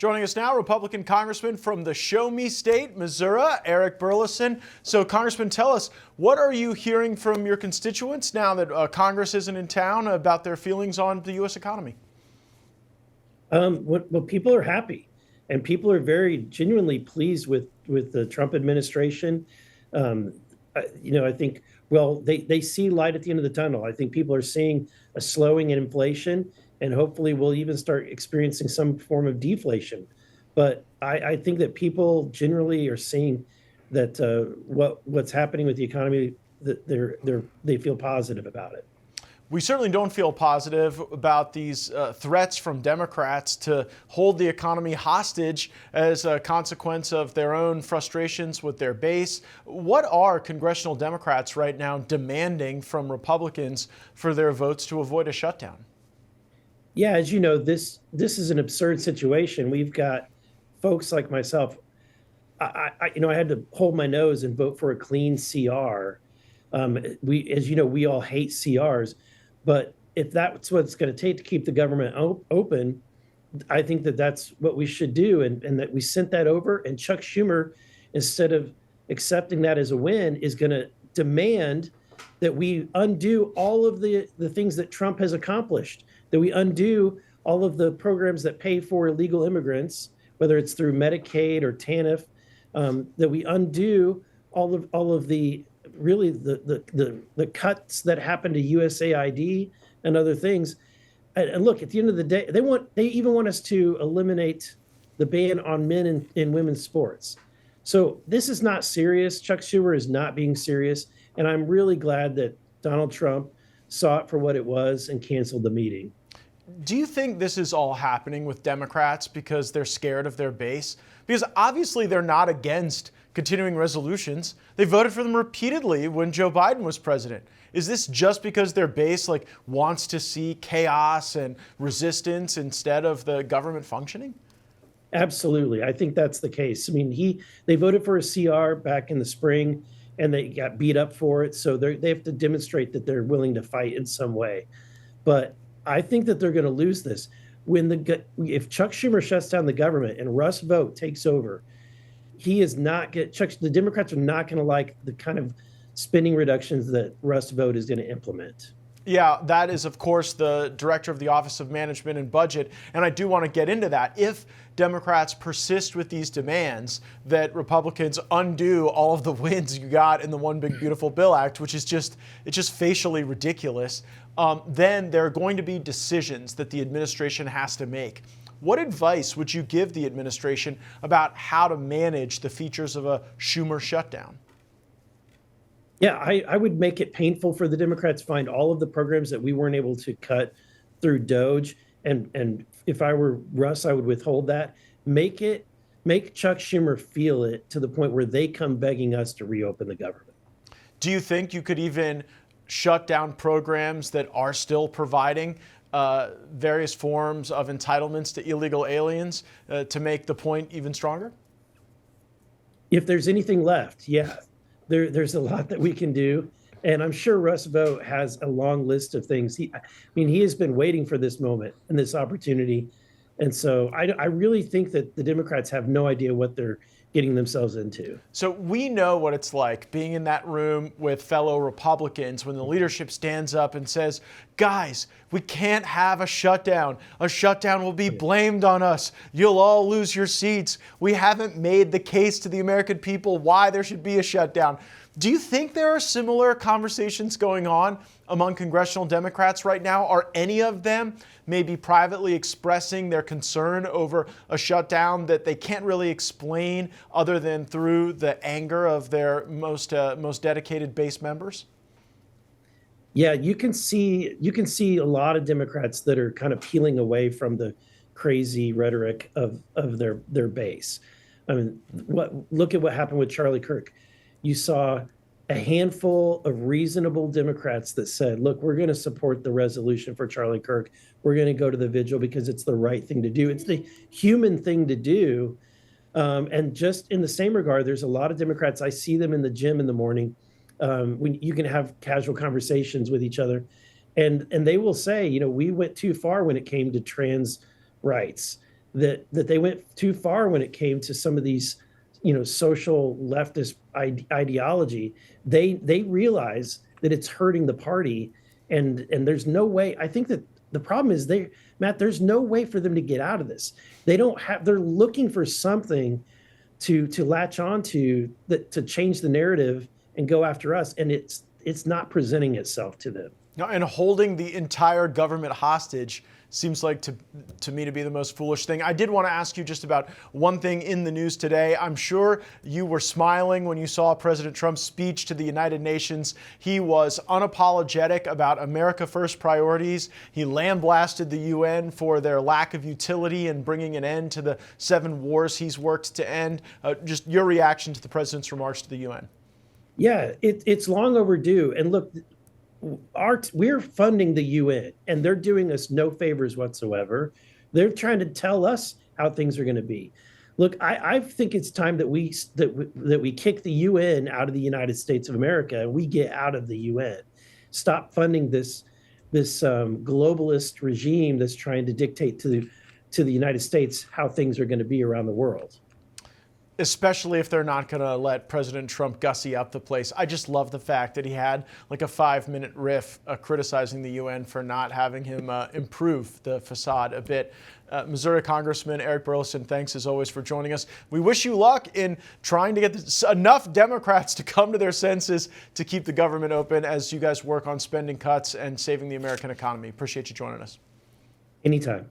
Joining us now, Republican Congressman from the Show Me State, Missouri, Eric Burlison. So, Congressman, tell us, what are you hearing from your constituents now that Congress isn't in town about their feelings on the U.S. economy? Well, people are happy, and people are very genuinely pleased with the Trump administration. I think, well, they see light at the end of the tunnel. I think people are seeing a slowing in inflation, and hopefully we'll even start experiencing some form of deflation. But I think that people generally are seeing that what's happening with the economy, that they feel positive about it. We certainly don't feel positive about these threats from Democrats to hold the economy hostage as a consequence of their own frustrations with their base. What are congressional Democrats right now demanding from Republicans for their votes to avoid a shutdown? Yeah, as you know, this is an absurd situation. We've got folks like myself. I had to hold my nose and vote for a clean CR. As you know, we all hate CRs. But if that's what it's going to take to keep the government open, I think that that's what we should do, and that we sent that over. And Chuck Schumer, instead of accepting that as a win, is going to demand that we undo all of the things that Trump has accomplished, that we undo all of the programs that pay for illegal immigrants, whether it's through Medicaid or TANF, that we undo all of the really the cuts that happen to USAID and other things. And look, at the end of the day, they even want us to eliminate the ban on men in women's sports. So this is not serious. Chuck Schumer is not being serious. And I'm really glad that Donald Trump saw it for what it was and canceled the meeting. Do you think this is all happening with Democrats because they're scared of their base? Because obviously they're not against continuing resolutions. They voted for them repeatedly when Joe Biden was president. Is this just because their base wants to see chaos and resistance instead of the government functioning? Absolutely. I think that's the case. I mean, they voted for a CR back in the spring and they got beat up for it. So they have to demonstrate that they're willing to fight in some way. But I think that they're going to lose this. If Chuck Schumer shuts down the government and Russ Vought takes over, the Democrats are not going to like the kind of spending reductions that Russ Vought is going to implement. Yeah, that is, of course, the director of the Office of Management and Budget. And I do want to get into that. If Democrats persist with these demands that Republicans undo all of the wins you got in the One Big Beautiful Bill Act, which is just facially ridiculous, then there are going to be decisions that the administration has to make. What advice would you give the administration about how to manage the features of a Schumer shutdown? Yeah, I would make it painful for the Democrats to find all of the programs that we weren't able to cut through DOGE. And if I were Russ, I would withhold that. Make Chuck Schumer feel it to the point where they come begging us to reopen the government. Do you think you could even shut down programs that are still providing various forms of entitlements to illegal aliens to make the point even stronger? If there's anything left, yeah. There's a lot that we can do. And I'm sure Russ Vought has a long list of things. He has been waiting for this moment and this opportunity. And so I really think that the Democrats have no idea what they're getting themselves into. So we know what it's like being in that room with fellow Republicans when the leadership stands up and says, guys, we can't have a shutdown. A shutdown will be blamed on us. You'll all lose your seats. We haven't made the case to the American people why there should be a shutdown. Do you think there are similar conversations going on among congressional Democrats right now? Are any of them maybe privately expressing their concern over a shutdown that they can't really explain other than through the anger of their most dedicated base members? Yeah, you can see a lot of Democrats that are kind of peeling away from the crazy rhetoric of their base. I mean, look at what happened with Charlie Kirk. You saw a handful of reasonable Democrats that said, look, we're going to support the resolution for Charlie Kirk. We're going to go to the vigil because it's the right thing to do. It's the human thing to do. And just in the same regard, there's a lot of Democrats. I see them in the gym in the morning when you can have casual conversations with each other. And they will say, we went too far when it came to trans rights. that they went too far when it came to some of these, social leftist ideology. They realize that it's hurting the party, and there's no way. I think that the problem is Matt, there's no way for them to get out of this. They're looking for something to latch on to change the narrative and go after us, and it's not presenting itself to them. No, and holding the entire government hostage seems like to me to be the most foolish thing. I did want to ask you just about one thing in the news today. I'm sure you were smiling when you saw President Trump's speech to the United Nations. He was unapologetic about America First priorities. He lambasted the UN for their lack of utility in bringing an end to the 7 wars he's worked to end. Just your reaction to the president's remarks to the UN. Yeah, it's long overdue. And look, we're funding the UN, and they're doing us no favors whatsoever. They're trying to tell us how things are going to be. Look, I think it's time that we kick the UN out of the United States of America, and we get out of the UN. Stop funding this globalist regime that's trying to dictate to the United States how things are going to be around the world. Especially if they're not going to let President Trump gussy up the place. I just love the fact that he had like a 5-minute riff criticizing the UN for not having him improve the facade a bit. Missouri Congressman Eric Burlison, thanks as always for joining us. We wish you luck in trying to get enough Democrats to come to their senses to keep the government open as you guys work on spending cuts and saving the American economy. Appreciate you joining us. Anytime.